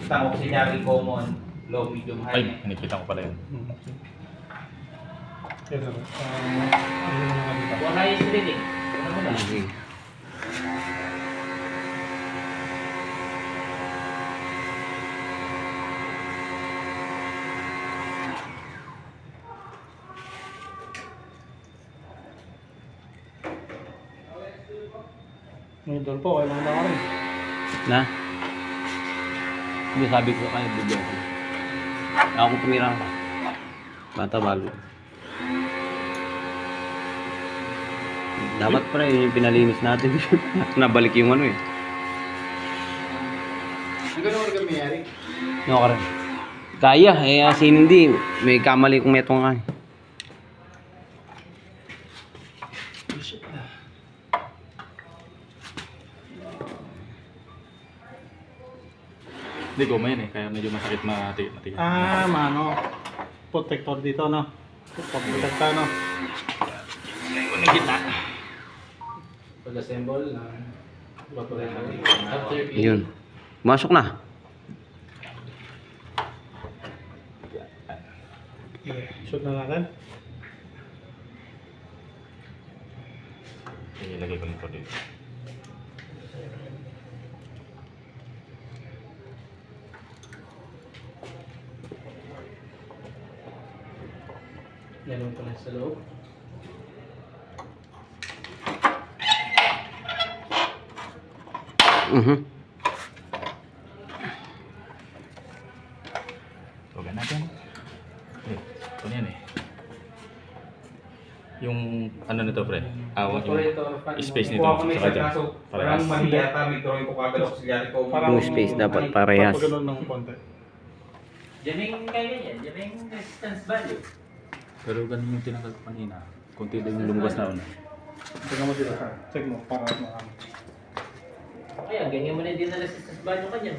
Tang auxiliary common, low, medium, high. Ay, inipitan ko pala yun. Ito. One highest reading. Ano mo na? Ngayon doon po, kailangan na rin. Na? Hindi sabi ko kayo, video ko. Ako pumirang ka. Bata bago. Dapat pa rin yung pinalinis natin. Nabalik yung ano eh. Ang gano'n ka mayari? No, ka rin. Kaya, eh kasi hindi. May kamali kong metong nga eh. Hindi, goma yun eh. Kaya medyo masakit mati. Mano. Protector dito, no? Protector, no? Yung gitna. Pag-assemble ng after Yun. Masok na. Shoot na natin. Ilagay ko nito dito. Ganun ko na sa loob. Huwag natin. Ito yan eh. Yung ano nito pre? Yung space nito. Saka dyan. Parang Parehas. mali yata, may drawing ko kagad auxiliary common. Yung space dapat parehas. Pag gano'n ng konti. Diyan yung kaya yan, diyan yung resistance value. Pero ganun yung tinanggal ko kanina. Kunti din yung lumabas na una. Tingnan mo dito. Check mo para makano. Kaya, ganyan mo na din na resistance value ka dyan.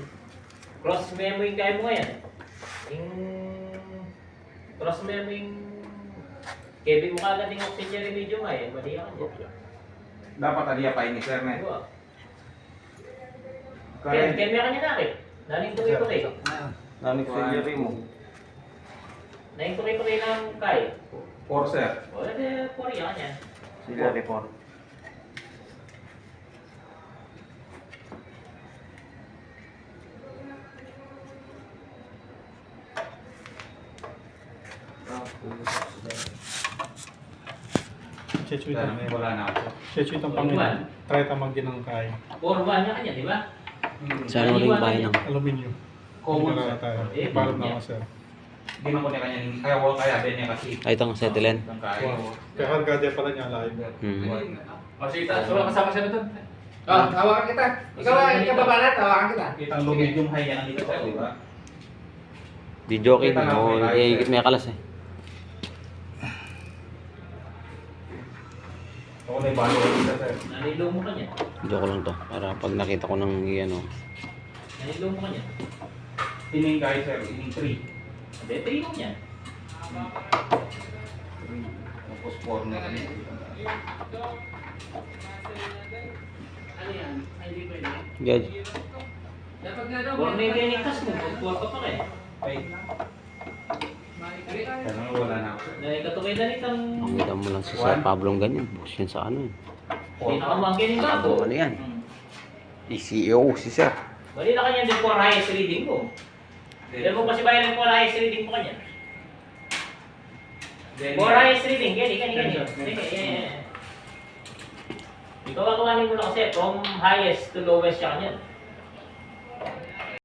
Cross memo yung kaya mo ngayon. Yung cross memo yung Kevin mo kagad yung auxiliary medium high, mali ka dyan. Dapat aliya pa ini sir na. Kaya meron ka niya nakit. Naling tuloy-tuloy. Namig surgery mo. Naling tuloy-tuloy ng kaya. 4 sir. O, edi 4 yan yan. Surgery po. Chechu ito. Dahil may wala na ako. Chechu itong Panginoon. Try tamang ginang kaya. 4-1 niya kanya, di ba? Sa ano ring bahay ng... Aluminium. Common Hindi sir. na tayo. Eh, Parang yeah. na ako sir. Hindi man ko niya kanya, kaya wala kaya din niya kasi. Ay, itong settlen. Ang kaya. Wow. Kaya kargadya pala niya live. O sige, sura kasama siya nito. Hawakan kita. Ikaw babanat, hawakan kita. Kitang low medium high yan dito sir, di ba? Di joking. O, ikit may kalas eh. Ako na ibalo ko dito sir. Nalilo mo kanya. Joke lang to. Para pag nakita ko ng ano. Nalilo mo kanya. Ining guys sir, ining 3. Hindi, 3 mo yan. Tapos 4 na kanya. Ano yan? Hindi pwede. Gage. Dapat nga daw. Huwag na yung ganing tas mo. Huwag pa pa eh. Ay. Kaya naman wala na ako sir. Naikatukay na nitang... Ang ganda mo lang si Sir Pablo ng ganyan. Boss yan sa ano eh. Pinakamangkin yung bago. Ano yan? CEO si Sir. Bali na kanya din 4 highest reading mo. Diyan mo kasi bayan ng 4 highest reading mo kanya. 4 highest reading, gani. Ikaw gagawanin mo na kasi from highest to lowest siya kanya.